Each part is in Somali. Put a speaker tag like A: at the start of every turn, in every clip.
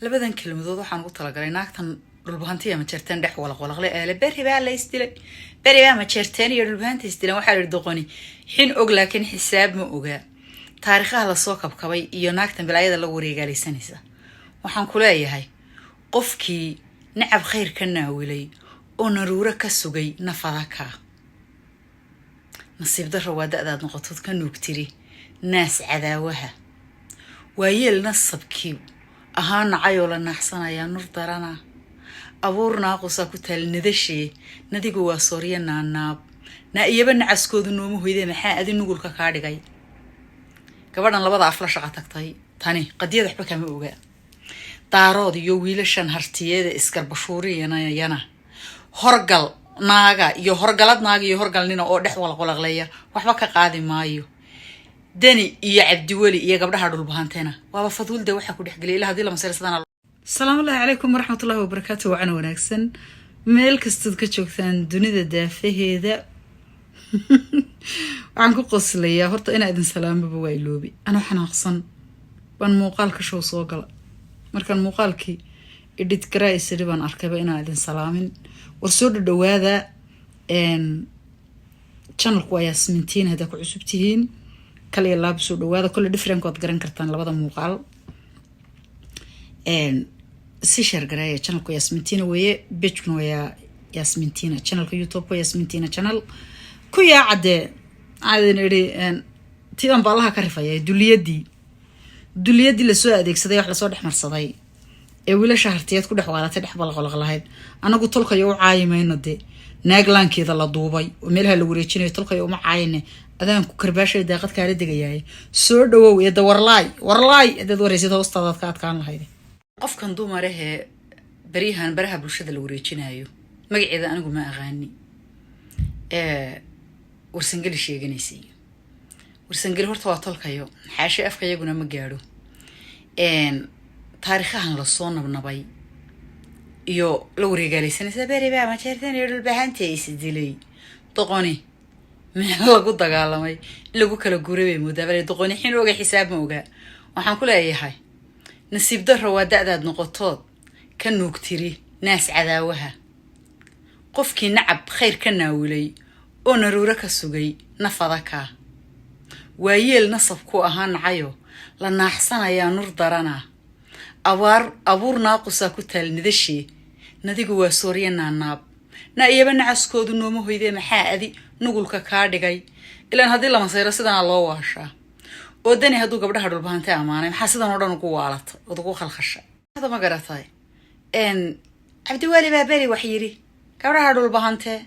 A: labadan kelmadood waxaan ugu talagalay naagtan dhulbahantiya ma jeerteen dhex walaqwalaqle ee beri baa la isdilay beri baa ma jeerteen iyo dhulbahanta isdilan waxaa la doqoni xin og laakiin xisaab ma oga taariikhaha la soo kabkabay iyo naagtan bilaayada la wareegaalaysanaysa waxaan ku leeyahay qofkii nacab khayr ka naawilay oo naruuro ka sugay nafadaka nasiib darro waa da'daad noqotood ka nuugtiri naas cadaawaha waayeel nasabkii ahaana cayo la naxsanaya nur darana abuurna qosa ku tal nidashee nadigu waa sooriya naanaab na iyaba nacaskoodu noomu hoyde maxaa adin nugulka ka dhigay gabadhan labada afla shaqa tagtay tani qadiyada waxba kama oga daarood iyo wiilashan hartiyeeda iskarbashuuriyana horgal naaga iyo horgalad naaga iyo horgalnina oo dhex walaqleeya waxba ka qaadi maayo dani iyo cabdi wali iyo gabdhaha dhulbahanteena waaba fadulda waxa ku dhaxgalay ilaa hadii la mas'aladan السلام الله عليكم ورحمة الله وبركاته وعنا وناكسن ميل كستود كتشوكتان دونيدا دافهيدا وعنكو قصليا هورتا إنا إذن سلام بوايلوبي أنا حناقصن بان موقال كشو صوقلا مركان موقالكي إديت كراي سريبان أركبا إنا إذن سلامين ورسود دوادا channel كوا ياسمنتين هداكو عسوبتين كالي الله بسود دوادا كل ديفرين كوات غران كرتان لبادا موقال سيشر قراية channel كو ياسمنتين ويا بيجكن ويا ياسمنتين channel كو يوتيوب كو ياسمنتين channel كو يا عادة نري تيبان بالله كرفايا دوليدي لسوا أديك صداي وحلا صور دحمر صداي ولا شهرتيات كو دحوالات دح بلغلغلهاyd anagu tolkayo caayimeyna de naaglaankeeda la duubay oo meelaha la wareejinayo tolkayo uma caayine adaan ku karbaashay daaqad kaala degayay soo dhawow ee warlaay dad wareysada hoostaada ka adkaan lahayd qofkan dumarahe barihan baraha bulshada la wareejinayo magaceeda anigu ma aqaani warsangeli sheeganaysi warsangeli horta waa tolkayo xaashi afka iyaguna ma gaaro taariikhahan la soo nabnabay iyo la wareegaalaysanaysa beri baa ma jeerteen iyo dhulbahanta isdilay doqoni meel lagu dagaalamay lagu kala guuray mudaabale doqoni xin oga xisaab ma oga waxaan ku leeyahay nasiib darro waa da'daad noqotood ka nuugtiri naas cadaawaha qofkii nacab khayr ka naawilay oo naruuro ka sugay nafadaka waayeel nasab ku ahaan cayo la naaxsanaya nur darana abuur naaqusa ku tal nidashee nadigu waa sooriya naanaab na iyaba nacaskoodu noomu hoyde maxaa adi nugulka ka dhigay ilaan hadii la masayro sidana loo waashaa oo dani haduu gabdhaha dhulbahantay amaanay maxaa sidan oo dhan ugu waalata oo ugu khalkhashay hada ma garatay cabdi wali baa bari wax yiri gabdhaha dhulbahantay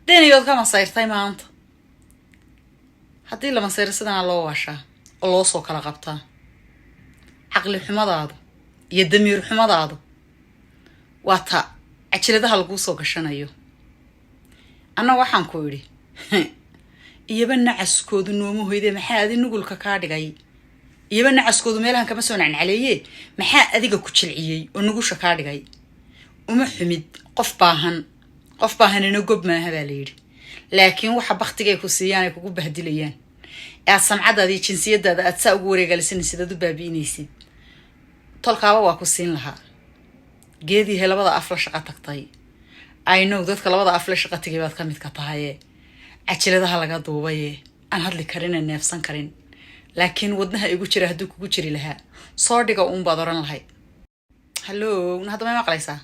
A: dani yood ka masayrtay maanta hadii la masayro sidana loo waashaa oo loo soo kala qabtaa aqli xumadaadu iyo damiir xumadaadu waata ajiladaha lagu soo gashanayo anna waxaan ku yiri iyaba nacaskoodu noomu hoyde maxaa adi nugulka ka dhigay iyaba nacaskoodu meelahan kama soo nacnacleeyay maxaa adiga ku jilciyay oo nugusha ka dhigay uma xumid qof baahan ina gob maaha baa la yiri laakiin waxa baqtigay ku siiyaan ay kugu bahdilayaan ee samcadaadii jinsiyadaada aad saa ugu wareegalisanaysid aad u baabiinaysid tolkaaba waa ku siin lahaa geedii labada afla shaqa tagtay I know dadka labada afla shaqa tagay baad ka mid ka tahay ajiladaha laga duubay aan hadli karin neefsan karin laakiin wadnaha igu jira haduu kugu jiri lahaa soo dhiga baad oran lahayd hallo hadda ma maqlaysaa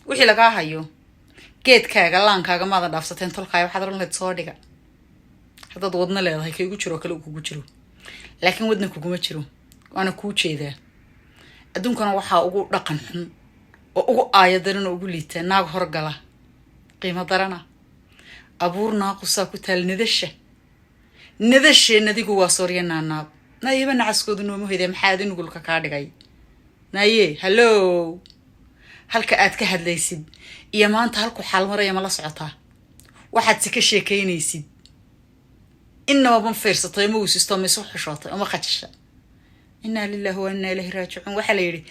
A: wixii laga hayo geedkaaga laankaaga maada dhaafsateen tolkaaga waxaad oran lahayd soo dhiga hadda wadna leedahay ka igu jiro kale kugu jiro laakiin wadna kuguma jiro waana ku jeedaa adduunkana waxa ugu dhaqan xun oo ugu aayadaran oo ugu liita naag horgala qiimo darana abuur naaqusa ku tal nidashe nadigu waa sooriya naanaab nayaba nacaskoodu noomu hoyde maxaa adin nugulka ka dhigay naye hello halka aad ka hadlaysid iyo maanta halku xal maraya ma la socotaa waxaad si ka sheekeynaysid inaba ban fiirsatay ma uusisto ma soo xishootay ama qajasha inna lillahi wa inna ilayhi raaji'un waxa la yiri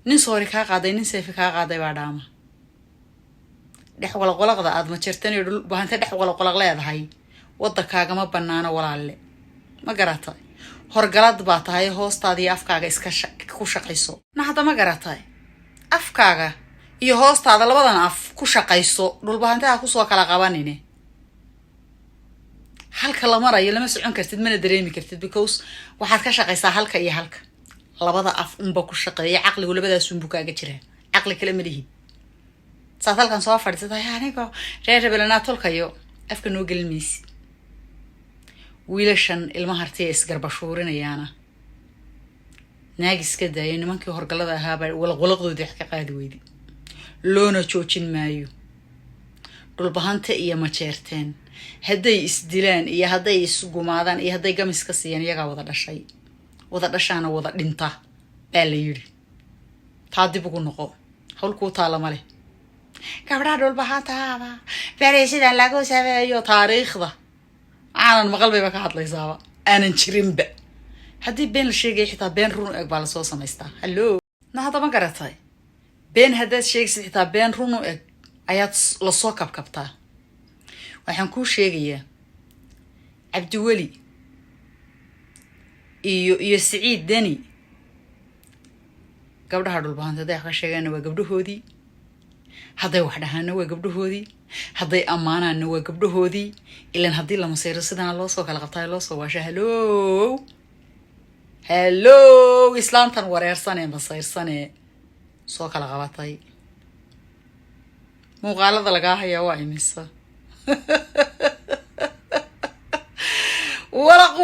A: nin soori ka qaaday nin seefi ka qaaday baa dhaama dhex walaqlaqda aad ma jirtan iyo bahanta dhex walaqlaq leedahay wadakaaga ma banaana walaalle ma garatay horgalad baa tahay hoostaada iyo afkaaga iska ku shaqayso na hadda ma garatay afkaaga iyo hoostaada labadan af ku shaqayso dhulbahantaha kusoo kala qabanine halka la marayo lama socon kartid mana dareemi kartid because waxaad ka shaqaysaa halka iyo halka labada af unba ku shaqeeya caqligu labadaas unbu kaaga jira caqli kale ma lihid saad halkan soo fadhiisatay anigoo reer rebelana tolkayo afka noo gelin maysid wiilashan ilmaha hartiya isgarbashuurinayaana naagiska daaya nimankii horgalada ahaaba walaqwalaqdoodii wax ka qaadi weydi loona joojin maayo dhulbahanta iyo majeerteen hadday isdilaan iyo hadday isgumaadaan iyo hadday gamiska siiyaan iyagaa wada dhashay wada dhashaana wada dhinta baa la yidhi taa dib ugu noqo hawlkuu taala ma leh gabdhaha dhulbahantaaba bere sidaan lagu sameeyo taariikhda aanan maqal bayba ka hadlaysaaba aanan jirinba haddii been la sheegaya xitaa been run u eg baa lasoo samaystaa hallo na hadda ma garatay been haddaad sheegaysid xitaa been run u eg ayaad lasoo kabkabtaa waxaan kuu sheegayaa cabdiweli iyo siciid deni gabdhaha dhulbahanta hadday wax ka sheegaanna waa gabdhahoodii hadday wax dhahaanna waa gabdhahoodii hadday ammaanaanna waa gabdhahoodii ilan haddii la masayro sidana loo soo kala qabtaa loo soo waasha hallo islaamtan wareersanee masayrsane soo kala qabatay muuqaalada lagaa hayaa waa imisa walaq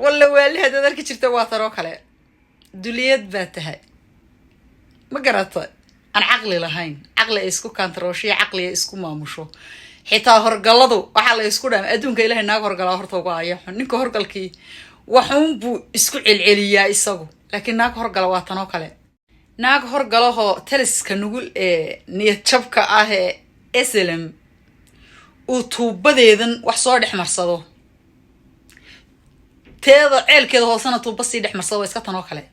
A: walla waali haddaad arki jirta waa taroo kale duliyad baa tahay ma garatay aan caqli lahayn caqli ay isku kantarooshiyo caqli ay isku maamusho xitaa horgaladu waxaa la isku dhaama adduunka ilaahay naag horgalaa horta uga aya xun ninka horgalkii waxuun buu isku celceliyaa isagu laakiin naag horgala waa tanoo kale naag horgalahoo taliska nugul ee niyad jabka ah ee slm uu tuubadeedan wax soo dhex marsado teeda ceelkeeda hoosena tuuba sii dhex marsado waa iska tanoo kale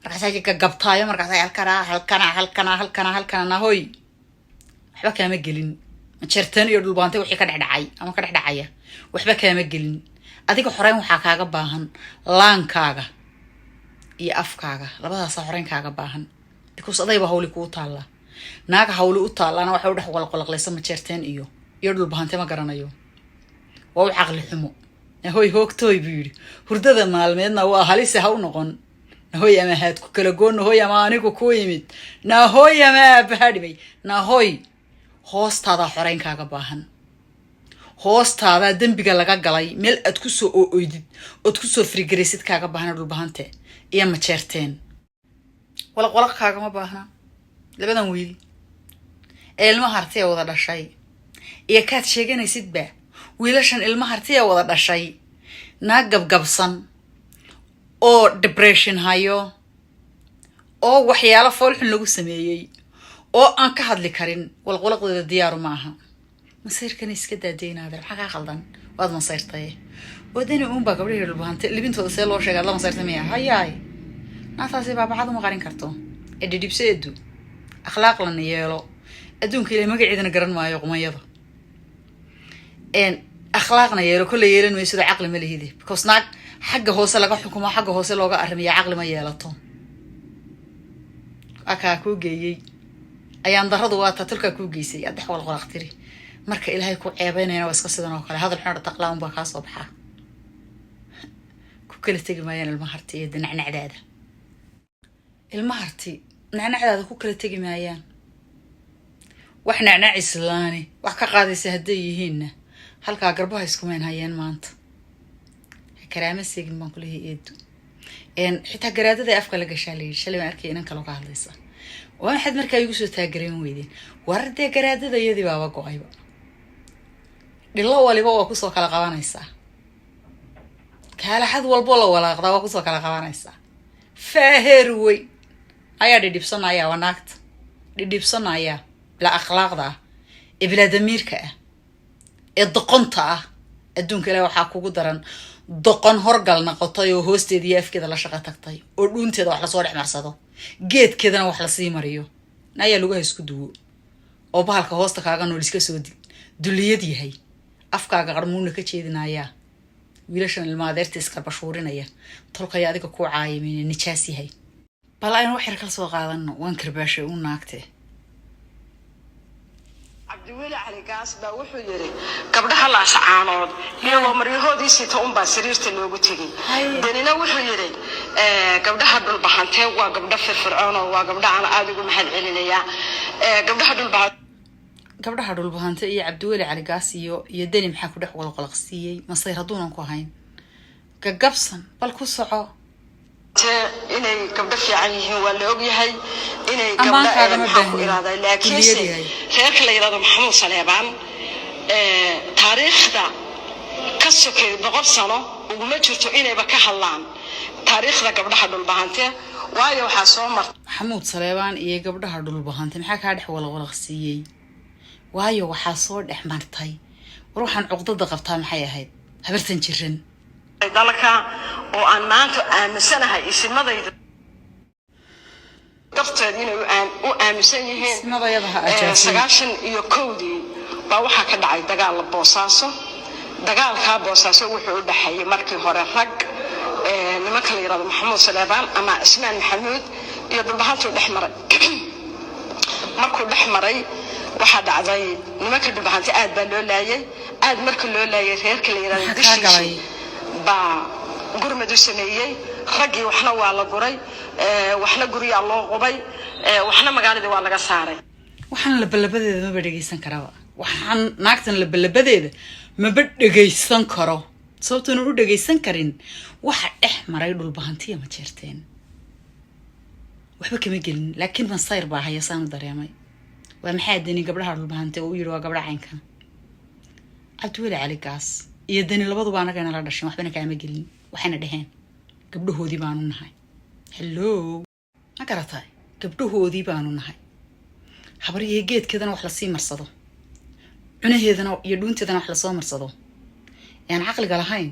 A: markaasay ka gabtaayo markaasay halkana nahoy waxba kaama gelin majeerteen iyo dhulbaantay wixii ka dhexdhacay ama ka dhexdhacaya waxba kaama gelin adiga xoreyn waxaa kaaga baahan laankaaga iyo afkaaga labadaasa xoreyn kaaga baahan because adayba hawli kuu taalla naaga hawli u taallana waxay u dhex walaqlaysa majeerteen iyo dhulbaantay ma garanayo waa u caqli xumo nahoy hoogtooy buu yidhi hurdada maalmeedna waa halise ha u noqon nahoy ama haad ku kala goon nahoy ama anigu ku yimid nahoy ama aabahadhibay nahoy hoostaadaa xoreyn kaaga baahan hoostaadaa dembiga laga galay meel aad ku soo ooydid ood ku soo frigaraysid kaaga baahna dhulbahante iyo majeerteen walaq kaagama baahna labadan wiil ee ilmaha hartiya wada dhashay iyo kaad sheeganaysidba wiilashan ilmaha hartiya wada dhashay naag gabgabsan oo depression hayo oo waxyaalo foolxun lagu sameeyey oo aan ka hadli karin walaqwalaqdooda diyaaru ma aha masayrkan iska daadeynaada maxaa kaa qaldan waad masayrtay wadani uunbaa gabdhahii dhulbahante libintooda see loo sheegaad la masayrtay miya hayaay naataasi baabacad uma qarin karto ee dhidhibseedu akhlaaq lana yeelo adduunka ilay magaceedana garan maayo qumayada akhlaaqna yeelo kolle yeelan maysido caqli ma lihidi because naag xagga hoose laga xukumo xagga hoose looga arrimiya caqli ma yeelato akaa kuu geeyey ayaan daradu waa taa tulkaa kuu geysay aad dex walqolaq tiri marka ilaahay ku ceebeynayna waa iska sidan oo kale hadal xun taqlaan baa kaa soo baxaa ku kala tegi maayaan ilma harti iyo nacnacdaada ilma harti nacnacdaada ku kala tegi maayaan wax nacnac islaani wax ka qaadaysa hadday yihiinna halkaa garbaha iskumayn hayeen maanta karaama seegin baan kuleeyahay eedu xitaa garaadada afka la gashaa la yidhi shalay baan arkay inan kaloo ka hadlaysa waa maxaad markaa igu soo taagereyn weydeen war dee garaadada iyadii baaba go-ayba dhilo waliba waa kusoo kala qabanaysaa kaalaxad walbo la walaaqdaa waa kusoo kala qabanaysaa faaheer weyn ayaa dhidhibsanaya waa naagta dhidhibsanaya bilaa akhlaaqda ah ee bilaa damiirka ah ee doqonta ah adduunka ilaa waxaa kugu daran doqon horgal noqotay oo hoosteeda iyo afkeeda la shaqo tagtay oo dhuunteeda wax lasoo dhex marsado geedkeedana wax lasii mariyo ayaa lugaha isku duwo oo bahalka hoosta kaaga nool iska soo duliyad yahay afkaaga qarmuuna ka jeedinayaa wiilashan ilmaadeerta iskarbashuurinaya tolkaya adiga ku caayimin nijaas yahay bal aynu wax yar kala soo qaadano waan karbaashay u naagtay
B: cabdiweli cali gaas baa wuxuu yiri gabdhaha la ascaanood iyagoo maryahoodii sita baa sariirta loogu tagay danina wuxuu yiri gabdhaha dhulbahantee waa gabdha firfircoon oo waa gabdha aan aad ugu mahad celinaya
A: gabdhaha dhulbahantee iyo cabdiweli cali gaas iyo dani maxaa ku dhex walqalqsiiyay masayr haduunan ku ahayn gagabsan bal ku soco
B: inay gabdho fiican yihiin waa la og yahay inay gabdhaha maxaa ku iraaday laakiin reerka la yiraahdo maxamuud saleebaan taariikhda ka sokay 100 sano uguma jirto inayba ka hadlaan taariikhda gabdhaha dhulbahantee waayo waxa soo martay
A: maxamuud saleebaan iyo gabdhaha dhulbahantee maxaa ka dhex walqalqsiiyay waayo waxa soo dhex martay ruuxan cuqdada qabtaa maxay ahayd habartan jiran
B: dalka oo aan maanta aaminsanahay ismadayda darteed inay u aaminsan yihiin
A: ismadayadaha ajaasi
B: 91 baa waxa ka dhacay dagaal la Boosaaso dagaalka Boosaaso wuxuu u dhaxayay markii hore rag nimanka la yiraahdo maxamuud saleebaan ama ismaan maxamuud iyo dhulbahantu dhexmaray markuu dhexmaray waxa dhacday nimanka dhulbahanta aad baa loo laayay aad markii loo laayay reerka la yiraahdo dishii ba gurmadu sameeyay ragii waxna waa la guray waxna guriga loo qubay waxna magaalada waa laga saaray
A: waxaan la balabadeeda ma dhageysan karaa waxaan naagtan la balabadeeda ma dhageysan karo sababtuna u dhageysan karin waxa dhex maray dhulbahantiya ma jeerteen waxba kama gelin laakiin man sayr baa haysan dareemay waa maxay dani gabdhaha dhulbahantee oo yiri waa gabdha caynkan cabdiweli cali gaas iyo dani labaduba anaga la dhashay waxbana kaama gelin waxayna dhaheen gabdhahoodii baanu nahay hello ma garatay gabdhahoodii baanu nahay habriye geedkeedana wax la sii marsado cunaheedana iyo dhuunteedana wax la soo marsado yaan aqliga lahayn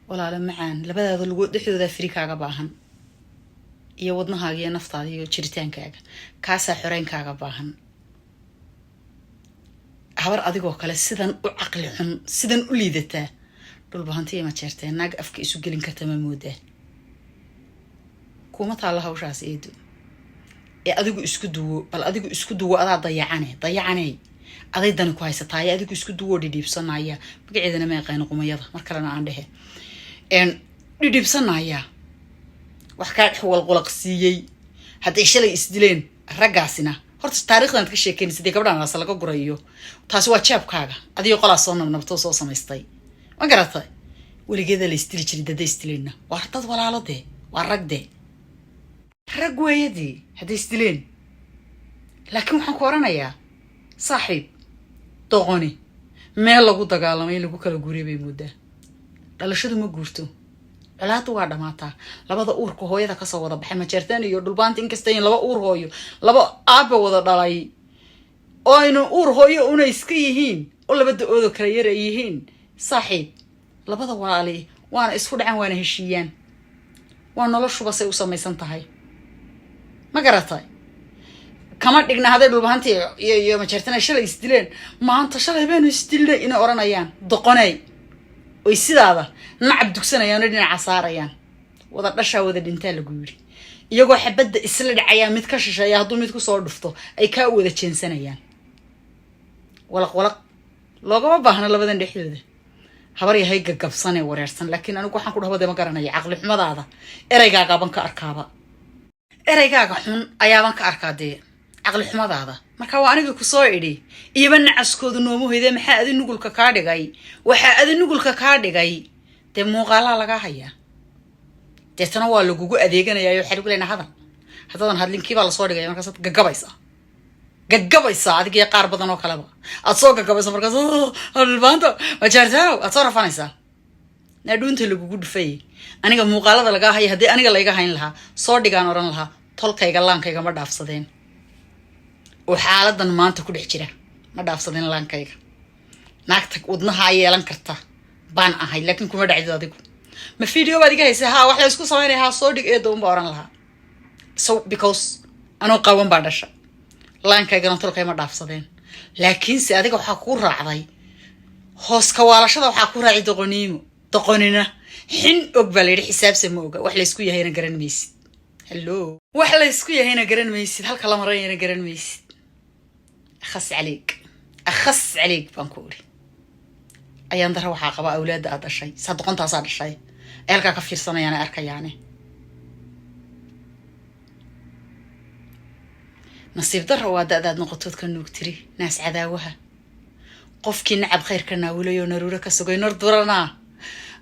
A: walaalo macaan labadaada lagu dhixdooda Afrikaaga baahan iyo wadnahaaga iyo naftaada iyo jiritaankaaga kaasa xoreenkaaga baahan habar adigoo kale sidan u aqli xun sidan u liidataa dhulbahantiya ma jeerteen naag afka isu gelin karta ma moodaa kuma taala hawshaas eedo adigu isku duwo bal adigu isku duwo adaa dayacane aday dan ku haysataa adigu isku duwo dhidibsanaya magaceedana ma yaqaan qumayada mar kalena aan dhahe dhidibsanaya wax ka dhex walqalqsiiyay haday shalay isdileen ragaasina horta taariikhdan ka sheekeynaysa gabdhahan la laga gurayo taasi waa jeebkaaga adiga qolaa soo nabnabto soo samaystay ma garatay waligeeda la isdili jiray dad isdileena waa dad walaalade waa ragde rag weeyadii haday isdileen laakiin waxaan ku oranayaa saaxiib doqoni meel lagu dagaalamay lagu kala guureebay muddo dhalashadu ma guurto calaadu waa dhamaata labada uurka hooyada ka soo wada baxay ma jeertaan iyo dhulbaanta inkasta in laba uur hooyo laba aaba wada dhalay oo inuu uur hooyo una iska yihiin oo labada oodo kala yar yihiin saaxiib labada walaali waana isku dhacan waana heshiiyaan waa noloshuba say u samaysan tahay ma garatay kama dhigna haday dhulbaanta iyo ma jeertaan shalay isdileen maanta shalay baanu isdilnay in oranayaan doqonay way sidaada nacab dugsanayaan dhinaca saarayaan wada dhasha wada dhintaa lagu yiri iyagoo xabada isla dhacaya mid ka shisheeya haduu mid ku soo dhufto ay ka wada jeensanayaan walaq loogama baahna labadan dhexdooda habar yahay gagabsan ee wareersan laakiin anigu waxaan ku dhawaday ma garanayo aqli xumadaada ereygaaga ban ka arkaaba ereygaaga xun ayaaban ka arkaadee aqli xumadaada marka waa aniga ku soo idhi iiba nacaskoodu noomu hoyday maxaa adin nugulka ka dhigay waxa adin nugulka ka dhigay de muuqaala laga haya deetana waa lagugu adeeganayaa xiriir leena hadadan hadlinkiiba la soo dhigay markaas gagabaysa adiga qaar badan oo kaleba aad soo gagabaysa markaas halbaanta wajartaaw aad soo rafanaysa naadunta lagugu dhufay aniga muuqaalada laga haya hadii aniga la iga hayn lahaa soo dhigaan oran lahaa tolkayga laankayga ma dhaafsadeen oo xaaladan maanta ku dhex jira ma dhaafsadeen laankayga naagta wadnaha yeelan karta baan ahay laakiin kuma dhacdo adigu ma video baad iga haysaa ha wax la isku sameeyay soo dhig ee doon baaran lahaa so because anoo qawan baa dhasha laankayga tolkay ma dhaafsadeen laakiin si adiga waxa ku raacday hoos ka waalashada waxa ku raacay doqonina xin og baa layidhi xisaabsa ma oga wax laysku yahayna garan maysid hello wax laysku yahayna garan maysid halka la marayna garan maysid akhas caliig baan ku uri ayaan dara waxaa qaba awlaada aad dhashay sadoqontaasaa dhashay ee halkaa ka fiirsanayaana arkayaane nasiib dara waa da'daad noqotood ka nuugtiri naas cadaawaha qofkii nacab khayrka naawulayo naruura ka sugay nar duranaa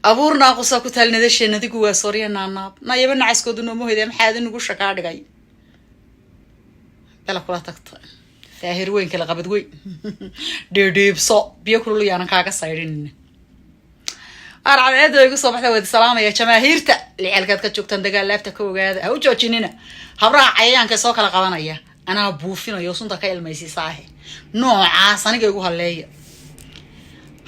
A: abuurnaa qusaa ku taal nadasheen adigu waa soorya naanaab nayaba nacaskoodu noomahoyda maxaad inugu shakaa dhigay bala kula tagta faahir weyn kala qabad weyn dhiibso biyo kulul yaanan kaaga saydhin arcadeedo igu soo baxda wada salaamaya jamaahiirta lixalkaad ka joogtaan dagaal laabta ka ogaada ha u joojinina habraha cayayaanka soo kala qabanaya anaa buufinayo sunta ka ilmaysiisaahe noocaas aniga igu halleeya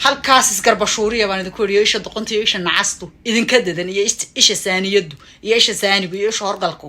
A: halkaas isgarbashuuriya baan idinku weriyo isha doqonta iyo isha nacastu idinka dadan iyo isha saaniyadu iyo isha saanigu iyo isha horgalku